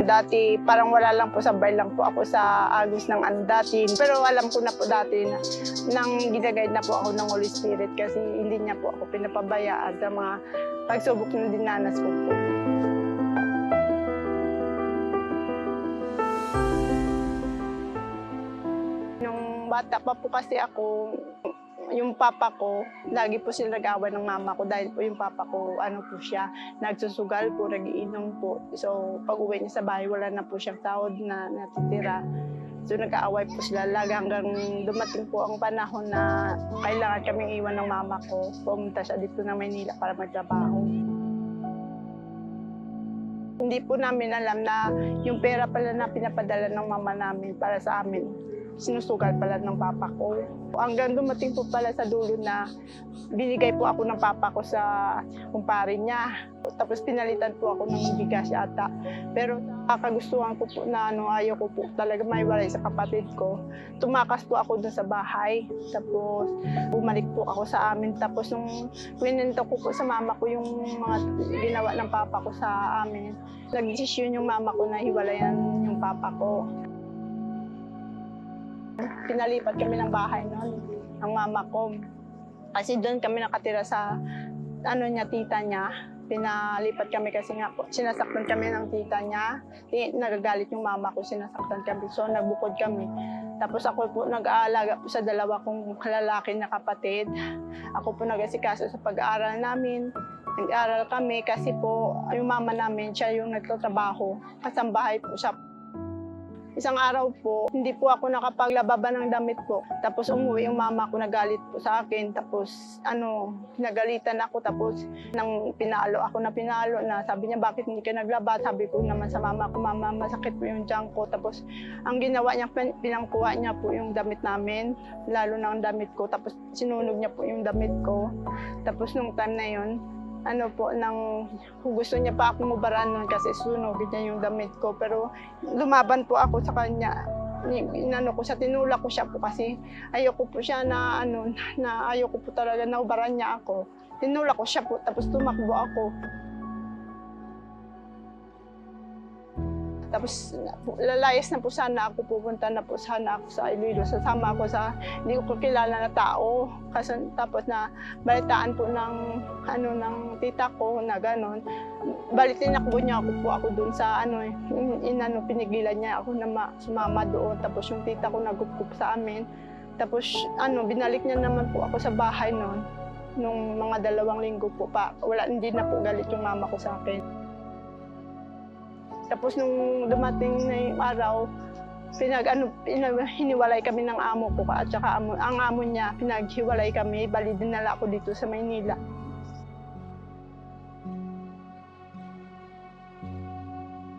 dati parang wala lang po, sabay lang po ako sa Agos ng Andatin. Pero alam ko na po dati na nang ginaguide na po ako ng Holy Spirit kasi hindi niya po ako pinapabayaan sa mga pagsubok na dinanas ko po. Nung bata pa po kasi ako, yung papa ko, lagi po sila nag-away ng mama ko dahil po yung papa ko, ano po siya, nagsusugal po, nagiinom po. So, pag uwi niya sa bahay, wala na po siyang sahod na natitira. So, nag-aaway po sila lagi hanggang dumating po ang panahon na kailangan kaming iwan ng mama ko. Pumunta siya dito ng Maynila para magtrabaho. Hindi po namin alam na yung pera pala na pinapadala ng mama namin para sa amin, sinusugal pala ng papa ko. Hanggang dumating po pala sa dulo na binigay po ako ng papa ko sa kumpare niya. Tapos pinalitan po ako ng bigas yata. Pero kakagustuhan ko po na ayaw ko po talaga maiwalay sa kapatid ko. Tumakas po ako dun sa bahay. Tapos bumalik po ako sa amin. Tapos nung kwento ko po sa mama ko yung mga ginawa ng papa ko sa amin, nag-desisyon yung mama ko na hiwalayan yung papa ko. Pinalipat kami ng bahay noon, ng mama ko. Kasi doon kami nakatira sa tita niya. Pinalipat kami kasi nga po, sinasaktan kami ng tita niya. Nagagalit yung mama ko, sinasaktan kami. So nagbukod kami. Tapos ako po nag-aalaga po sa dalawa kong lalaki na kapatid. Ako po nag-asikaso sa pag-aaral namin. Nag-aaral kami kasi po yung mama namin, siya yung nagtatrabaho. Kasambahay po siya. Isang araw po, hindi po ako nakapaglababa ng damit po. Tapos umuwi yung mama ko, nagalit po sa akin. Tapos pinagalitan ako. Tapos nang pinalo ako na pinalo na, sabi niya, bakit hindi ka naglaba? Sabi ko naman sa mama ko, mama, masakit po yung tiyan ko. Tapos ang ginawa niya, pinangkuha niya po yung damit namin, lalo na ang damit ko. Tapos sinunog niya po yung damit ko. Tapos nung time na yun, nang gusto niya pa ako mubaran nun kasi sunugin niya yung damit ko. Pero lumaban po ako sa kanya. Tinulak ko siya po kasi ayoko po siya na ayoko po talaga na ubaran niya ako. Tinulak ko siya po tapos tumakbo ako. Tapos lalayas na po sana ako, pupunta na po sana ako sa Iloilo. Sasama ako sa hindi ko kilala na tao. Kasi tapos na balitaan po ng tita ko na gano'n. Tinakbo niya ako doon sa pinigilan niya ako na sumama doon. Tapos yung tita ko nagupup sa amin. Tapos binalik niya naman po ako sa bahay noon. Nung mga 2 linggo po pa. Hindi na po galit yung mama ko sa akin. Tapos nung dumating na yung araw, hiniwalay kami ng amo ko at saka ang amo niya, pinaghiwalay kami, bali dinala ako dito sa Maynila.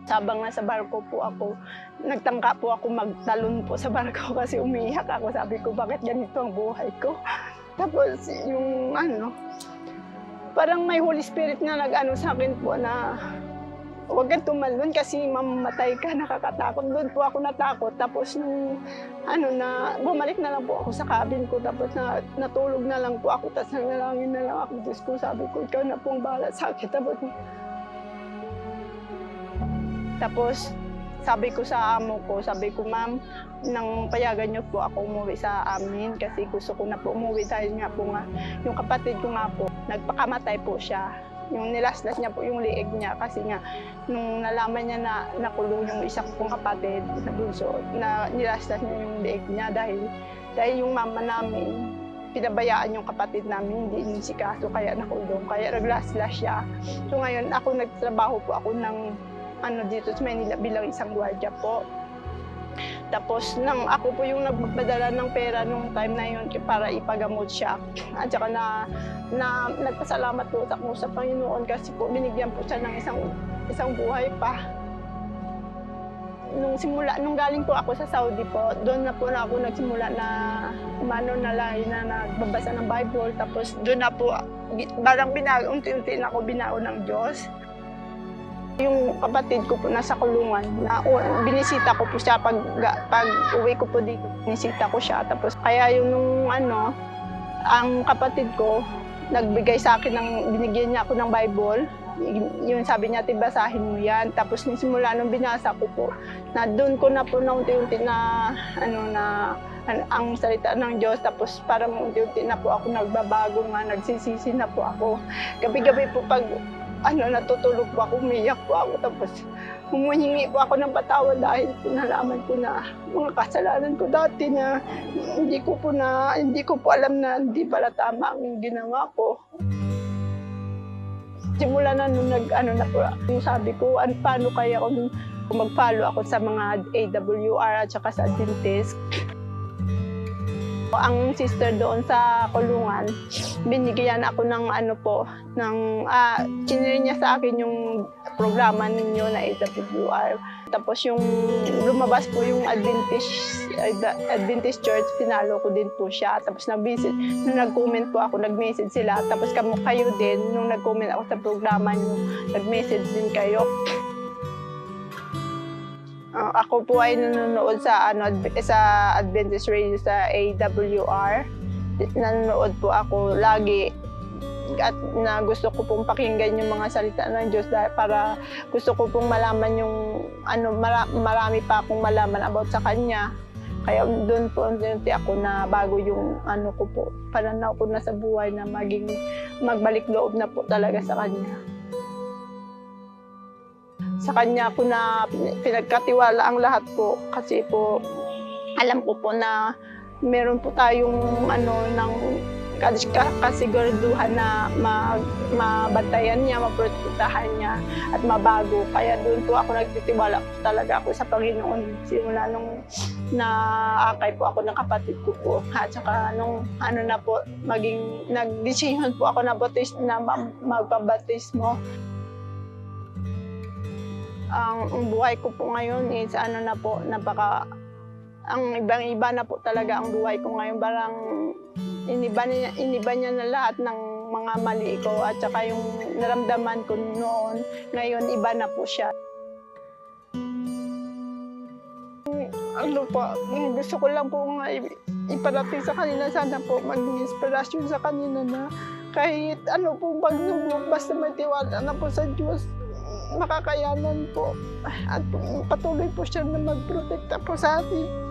Sabang nasa barko po ako, nagtangka po ako magtalon po sa barko kasi umiiyak ako. Sabi ko, bakit ganito ang buhay ko? Tapos yung parang may Holy Spirit na sa akin po na huwag kang tumalon kasi mamamatay ka, nakakatakot. Doon po ako natakot. Tapos bumalik na lang po ako sa cabin ko. Tapos natulog na lang po ako. Tapos nanalangin na lang ako. Diyos ko, sabi ko, ikaw na pong bahala sa akin. Tapos sabi ko sa amo ko, sabi ko, ma'am, nang payagan niyo po ako umuwi sa amin kasi gusto ko na po umuwi dahil nga po yung kapatid ko nga po, nagpakamatay po siya. Yung nilaslas niya po yung liig niya kasi nga nung nalaman niya na nakulong yung isa kong kapatid sa bunso, na nilaslas niya yung liig niya dahil yung mama namin, pinabayaan yung kapatid namin, hindi inisikaso kaya nakulong, kaya naglaslas siya. So ngayon ako nagtrabaho po ako ng dito sa Manila bilang isang gwardiya po. Tapos ako po yung nagpadala ng pera nung time na yun para ipagamot siya. At saka nagpasalamat po ako sa Panginoon kasi po binigyan po siya ng isang buhay pa. Nung galing po ako sa Saudi po, doon na po ako nagsimula na nagbabasa ng Bible. Tapos doon na po, parang unti-unti na ako binao ng Diyos. Yung kapatid ko po nasa kulungan, binisita ko po siya pag uwi ko po dito, binisita ko siya. Tapos kaya yung ang kapatid ko, nagbigay sa akin binigyan niya ako ng Bible. Yung sabi niya, basahin mo yan. Tapos simula nung binasa ko po, na doon ko na po na unti-unti na, ang salita ng Diyos. Tapos parang unti-unti na po ako nagbabago nga, nagsisisi na po ako. Gabi-gabi po pag natutulog po ako, umiyak po ako. Tapos humihingi po ako ng patawad dahil nalaman ko na mga kasalanan ko dati na hindi ko po alam na hindi pala tama ang ginawa ko. Simula na nung na po, yung sabi ko, paano kaya kung mag-follow ako sa mga AWR at saka sa Adventist. Ang sister doon sa kulungan, binigyan ako ng chinili niya sa akin yung programa ninyo na AWR. Tapos yung lumabas po yung Adventist Church, pinalo ko din po siya. Tapos nag-visit, nung nag-comment po ako, nag-message sila. Tapos kayo din, nung nag-comment ako sa programa niyo, nag-message din kayo. Ako po ay nanonood sa Adventist Radio sa AWR. Nanonood po ako lagi at na gusto ko pong pakinggan yung mga salita ng Diyos para gusto ko pong malaman yung marami pa akong malaman about sa Kanya. Kaya doon po unti ako na bago yung ko po, pananaw ko na sa buhay na magbalik loob na po talaga sa Kanya. Sa Kanya ko na pinagkatiwala ang lahat po kasi po alam ko po na meron po tayong ng kasiguraduhan na mabantayan niya, maprotektahan niya at mabago. Kaya doon po ako nagtitiwala po talaga ako sa Panginoon simula nung naakay po ako ng kapatid ko po. At saka nung na po nag-decision po ako na magpabautismo. Ang buhay ko po ngayon is ang ibang-iba na po talaga ang buhay ko ngayon. Parang iniba niya na lahat ng mga mali ko at saka yung naramdaman ko noon, ngayon iba na po siya. Gusto ko lang po iparating sa kanila, sana po maging inspirasyon sa kanila na kahit pong pagsubok, basta may tiwala na po sa Diyos, makakayanan po at patuloy po siya na magprotekta po sa atin.